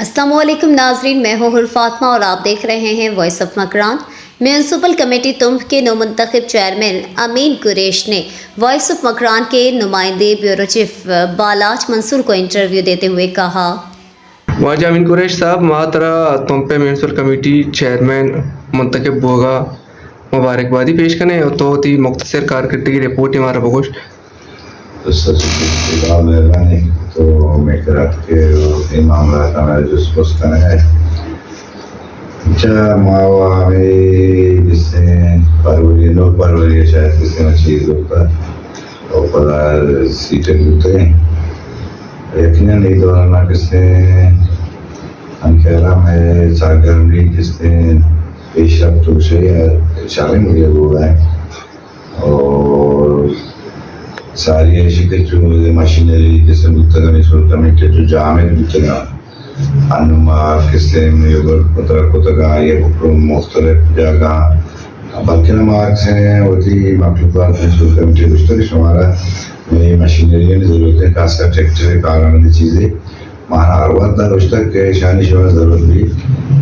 अस्सलाम वालेकुम नाजरीन, मैं हूँ फातिमा और आप देख रहे हैं voice of Makran. Municipal committee Tump के नौमंतखब चेयरमैन अमीन कुरैश ने वॉइस ऑफ मकरान के नुमाइंदे ब्यूरो चीफ बालाज मंसूर को इंटरव्यू देते हुए कहा, वाजा अमीन कुरैश साहब मातरा तुम पे म्यूनसिपल कमेटी चेयरमैन मुंतखब होगा मुबारकबादी पेश करें और तो थी मुख्तसर कारकर्दगी रिपोर्ट हमारा बगोश मेहरबानी। तो मैं करात के मामला हमारा जो स्पोर्ट्स का है अच्छा मावा में जिससे परवरी नो परवरी शायद किसी में चीज होता और पता सीटें होते हैं यकीनन नहीं तो ना किसने अंकेला में सरगर्मी जिसने पेशरफ तो से शामिल मुझे हुआ है और सारी ऐसी जो मशीनरी जैसे मुतगा म्यूनसिपल कमेटी जो जामे मुतगा अनुमा किसले कुतगा ये मुख्तलिफ जगह बल्कि मार्क्स हैं वही मखलूक़ात म्यूनसिपल कमेटी मुश्तरक हमारा नई मशीनरी की ज़रूरत है, खासकर ट्रैक्टर कारण चीज़ें माना अरवत रुश्तक के शानी शुमा ज़रूरत भी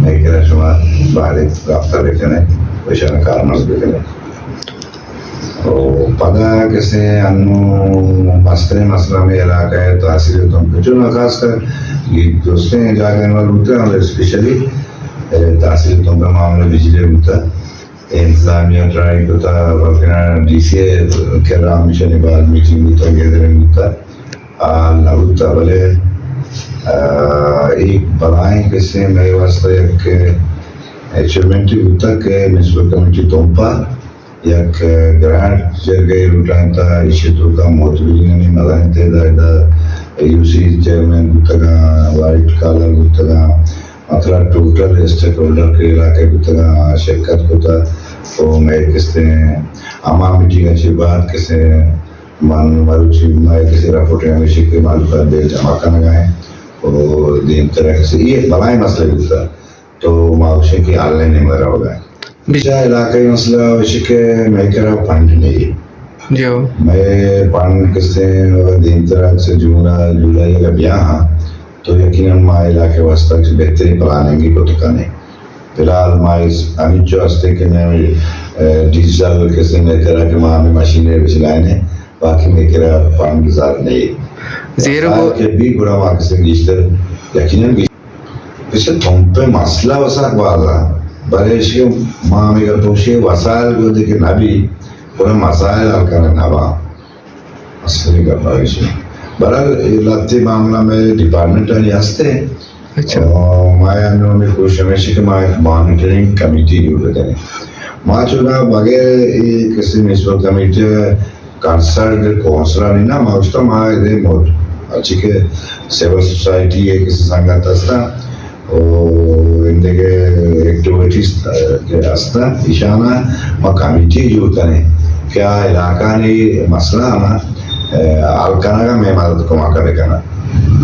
मैं कह रहा शुमा बाहर राब्ता बेचने वैशान कारमस बेचने पता कैसे अनु मसले मसला में इलाका है तासीर तुम जो ना खासकर ये दोस्तें जाकर वाले होते हैं स्पेशली तासीर तुम का मामला बिजली होता इंतजामिया ट्राई होता वरना डीसी के राम मिशन बाद मीटिंग होता गैदरिंग होता लगता भले एक बनाए कैसे मेरे वास्ते एक अचीवमेंट होता के म्यूनसिपल कमेटी तुमपा एक ग्रांट जगह रुटांता इशेतु का मोतबिनी मलांते दादा यूसी चेयरमैन गुतगा वाइट कलर गुतगा मतलब टोटल स्टेक होल्डर के इलाके गुतगा शिरकत होता तो मैं किसने आमा मीटिंग अच्छी बात किसे मान मारुचि मैं किसी रिपोर्ट में शिक्के मालूम कर दे जमा करना है और दिन तरह से ये बलाय मसले गुता तो माउशे की ऑनलाइन नहीं मरा होगा बिचा इलाके मसला शिके मैं करा फंड नहीं जो मैं फंड किसने दिन तरह से जुलाई का ब्याह तो यकीनन माँ इलाके वास्ते से बेहतरी प्लानिंग को तो करने फिलहाल माँ इस अमित जो हस्ते के मैं डिजिटल किसने मैं करा कि माँ में मशीनें बिचलाने बाकी मैं करा फंड ज़्यादा नहीं ज़ीरो के भी बुरा माँ किसने डिजिटल यकीनन इसे तुम पे मसला वसा बाज़ा बरेशे माँ में का तोशे वसाइल को देखे नबी पूरा मसाइल अलकाना नबा असली का बरेशे बरल लत्ते मामला में डिपार्टमेंट है यास्ते अच्छा माया नो में कुछ हमेशा के माया मॉनिटरिंग कमेटी यूज़ करते हैं माँ चुना बगैर ये किसी म्यूनसिपल कमेटी कंसल्ट कौंसलर नहीं ना माँ उसका माँ इधर मोट अच्छी के सिविल सोसाइटी है किसी संगठन और इनके एक्टिविटीज के अस्ता इशाना व कमिटी जो करें क्या इलाका ने मसला ना अलकाना का मैं मदद को माँ करे करना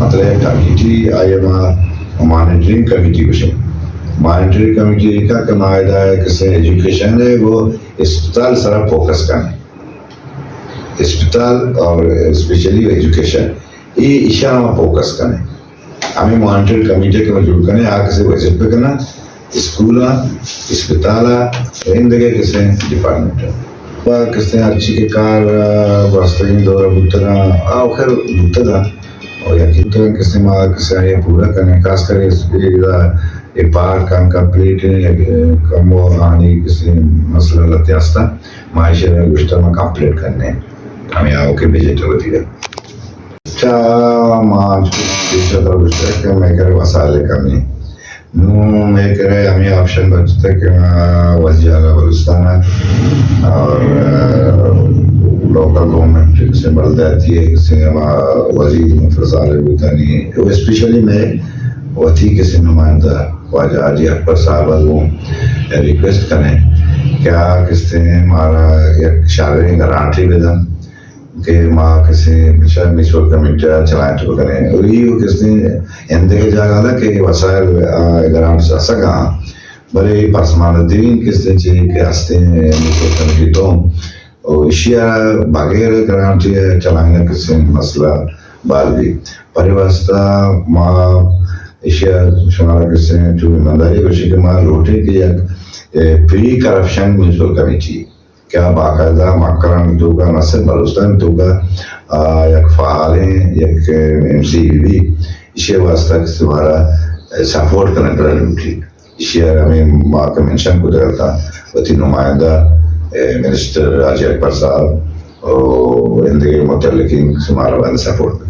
मतलब कमिटी आये माँ मॉनिटरिंग कमिटी कुछ मॉनिटरिंग कमिटी का कमायदा है किसी एजुकेशन है वो अस्पताल सारा फोकस करने अस्पताल और स्पेशली एजुकेशन ये इशाना फोकस करने हमें मॉनिटरिंग कमेटी के मौजूद करने आगे से विजिट पे करना स्कूल अस्पताल इन जगह किसे डिपार्टमेंट किसने अच्छी के कार वास्तव में दौरा बुतरा आखिर बुतरा और यकीन तो किसने माँ किसे ये पूरा करने खास कर ये पार्ट काम कंप्लीट कम वो आने किसी मसला लते आस्था मायशे में गुस्ता में कंप्लीट करने हमें आओ के विजिट होती है अच्छा मार्च पिछले तो गुस्सा के मैं करे वसाले कमी नू मैं करे हमें ऑप्शन बचते कि वज़ीर बलूचिस्तान और लोकल गवर्नमेंट से बल जाती है किसी वज़ीर मुतसाले बुतानी वो स्पेशली मैं वही किसी नुमाइंदा ख्वाजा हाजी अकबर साहब वो रिक्वेस्ट करें क्या किसने हमारा एक शारीरिक गारंटी विधन के माँ किसी मिशन म्यूनसिपल कमेटी चलाएं तो करें और ये किसने इंदे जागा ना कि वसाइल ग्रांट से सका बड़े पर्सनलिटी किसने चाहिए कि हस्ते म्यूनसिपल कमेटी तो और इशिया बगैर ग्रांट चलाएंगे किसी मसला बाल भी परिवस्था माँ اشیا شمارا کسی نے تو ایمانداری کوشش کہ ماں روٹے کی یک پری کرپشن میونسپل کمیٹی کیا باقاعدہ مکران تو کا نصر بلوچستان تو کا یک فعالیں یک ایم سی بھی اشیا واسطہ کسی تمہارا سپورٹ کرنے پر لوٹی اشیا ہمیں ماں کا منشن کو درتا وتی نمائندہ منسٹر راجہ اکبر صاحب اور اندے متعلقین ہمارا بند سپورٹ کریں.